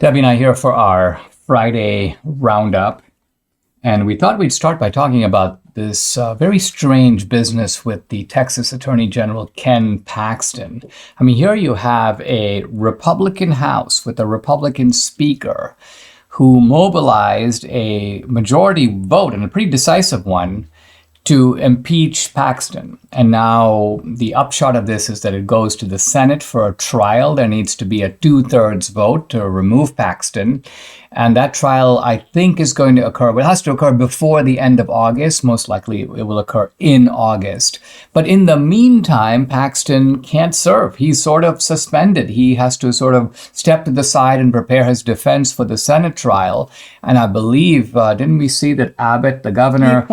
Debbie and I here for our Friday roundup. And we thought we'd start by talking about this very strange business with the Texas Attorney General, Ken Paxton. I mean, here you have a Republican House with a Republican Speaker who mobilized a majority vote, and a pretty decisive one, to impeach Paxton. And now the upshot of this is that it goes to the Senate for a trial. There needs to be a 2/3 vote to remove Paxton. And that trial, I think, is going to occur. Well, it has to occur before the end of August. Most likely it will occur in August. But in the meantime, Paxton can't serve. He's sort of suspended. He has to sort of step to the side and prepare his defense for the Senate trial. And I believe, didn't we see that Abbott, the governor,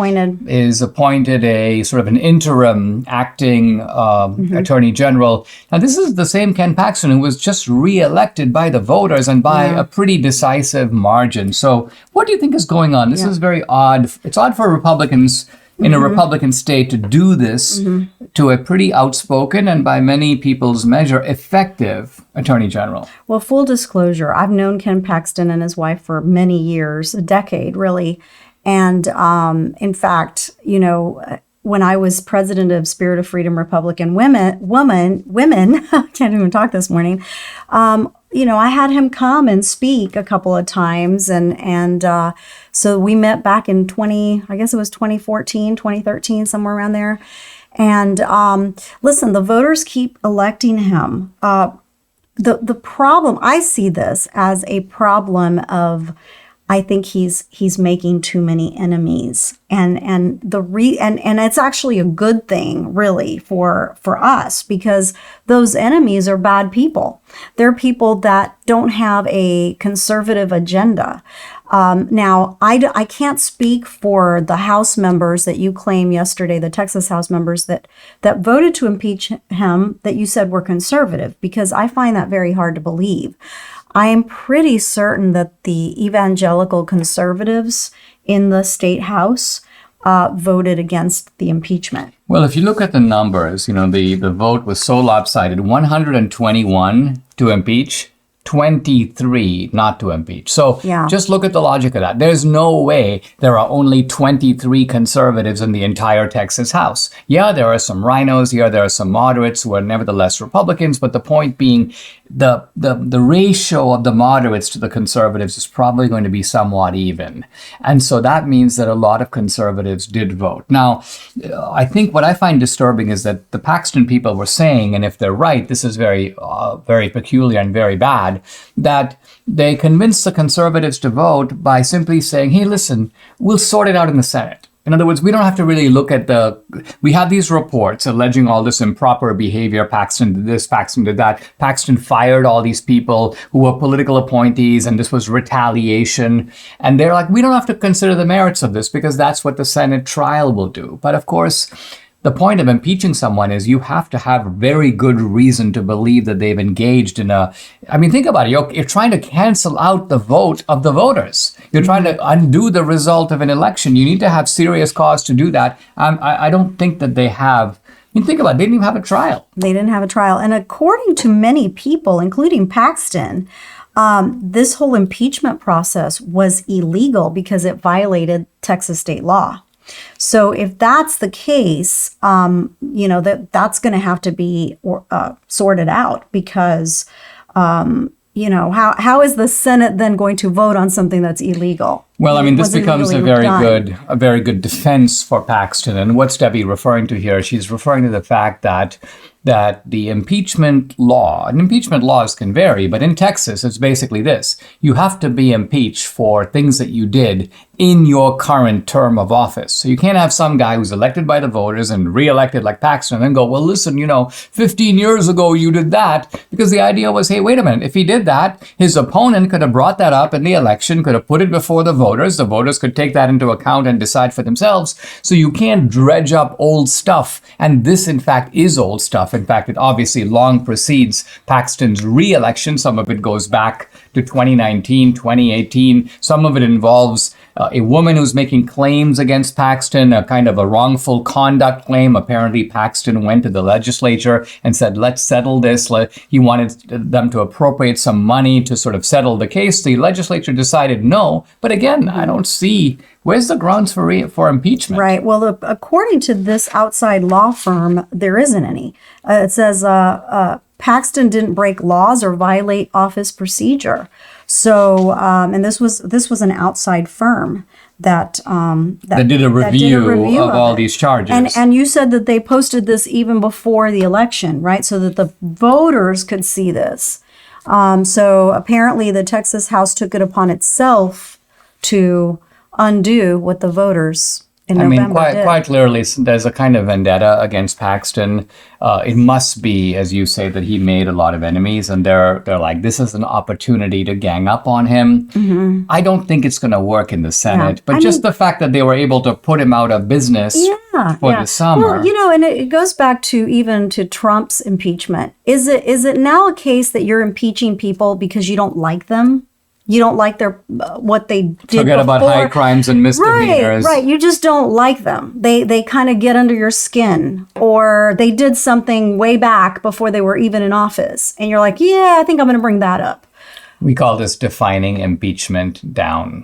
is appointed a sort of an interim acting attorney general. Now, this is the same Ken Paxton who was just reelected by the voters and by a pretty decisive margin. So what do you think is going on? This is very odd. It's odd for Republicans in a Republican state to do this to a pretty outspoken and by many people's measure effective attorney general. Well, full disclosure, I've known Ken Paxton and his wife for many years, a decade really. And in fact, when I was president of Spirit of Freedom Republican Women, I can't even talk this morning, I had him come and speak a couple of times. And so we met back in 2014, 2013, somewhere around there. And listen, the voters keep electing him. The problem, I see this as a problem of, I think he's making too many enemies, and it's actually a good thing, really, for us, because those enemies are bad people. They're people that don't have a conservative agenda. Now, I can't speak for the House members that you claim yesterday, the Texas House members that voted to impeach him, that you said were conservative, because I find that very hard to believe. I am pretty certain that the evangelical conservatives in the state house voted against the impeachment. Well, if you look at the numbers, the vote was so lopsided, 121 to impeach, 23 not to impeach. So just look at the logic of that. There's no way there are only 23 conservatives in the entire Texas House. Yeah, there are some rhinos here. There are some moderates who are nevertheless Republicans. But the point being, the ratio of the moderates to the conservatives is probably going to be somewhat even. And so that means that a lot of conservatives did vote. Now, I think what I find disturbing is that the Paxton people were saying, and if they're right, this is very peculiar and very bad, that they convinced the conservatives to vote by simply saying, hey, listen, we'll sort it out in the Senate. In other words, we don't have to really look at we have these reports alleging all this improper behavior. Paxton did this, Paxton did that. Paxton fired all these people who were political appointees, and this was retaliation. And they're like, we don't have to consider the merits of this because that's what the Senate trial will do. But of course, the point of impeaching someone is you have to have very good reason to believe that they've engaged in think about it. You're trying to cancel out the vote of the voters. You're trying to undo the result of an election. You need to have serious cause to do that. I don't think that they have. Think about it. They didn't even have a trial. They didn't have a trial. And according to many people, including Paxton, this whole impeachment process was illegal because it violated Texas state law. So if that's the case, that's going to have to be sorted out, because, how is the Senate then going to vote on something that's illegal? Well, this becomes a very good defense for Paxton. And what's Debbie referring to here? She's referring to the fact that the impeachment law, and impeachment laws can vary, but in Texas, it's basically this. You have to be impeached for things that you did in your current term of office. So you can't have some guy who's elected by the voters and reelected like Paxton and then go, well, listen, 15 years ago you did that, because the idea was, hey, wait a minute, if he did that, his opponent could have brought that up in the election, could have put it before the voters. The voters could take that into account and decide for themselves. So you can't dredge up old stuff. And this, in fact, is old stuff. In fact, it obviously long precedes Paxton's re-election. Some of it goes back to 2019, 2018. Some of it involves a woman who's making claims against Paxton, a kind of a wrongful conduct claim. Apparently, Paxton went to the legislature and said, let's settle this. He wanted them to appropriate some money to sort of settle the case. The legislature decided no. But again, I don't see, where's the grounds for impeachment? Right. Well, according to this outside law firm, there isn't any. It says Paxton didn't break laws or violate office procedure. So, and this was an outside firm that did a review of all these charges. And you said that they posted this even before the election, right? So that the voters could see this. So apparently the Texas House took it upon itself to undo what the voters in November did. Quite clearly, there's a kind of vendetta against Paxton. It must be, as you say, that he made a lot of enemies, and they're like, this is an opportunity to gang up on him. Mm-hmm. I don't think it's going to work in the Senate, but the fact that they were able to put him out of business for the summer. Well, and it goes back to even to Trump's impeachment. Is it now a case that you're impeaching people because you don't like them? You don't like their what they did Forget about high crimes and misdemeanors. Right. You just don't like them. They kind of get under your skin, or they did something way back before they were even in office. And you're like, yeah, I think I'm going to bring that up. We call this defining impeachment down.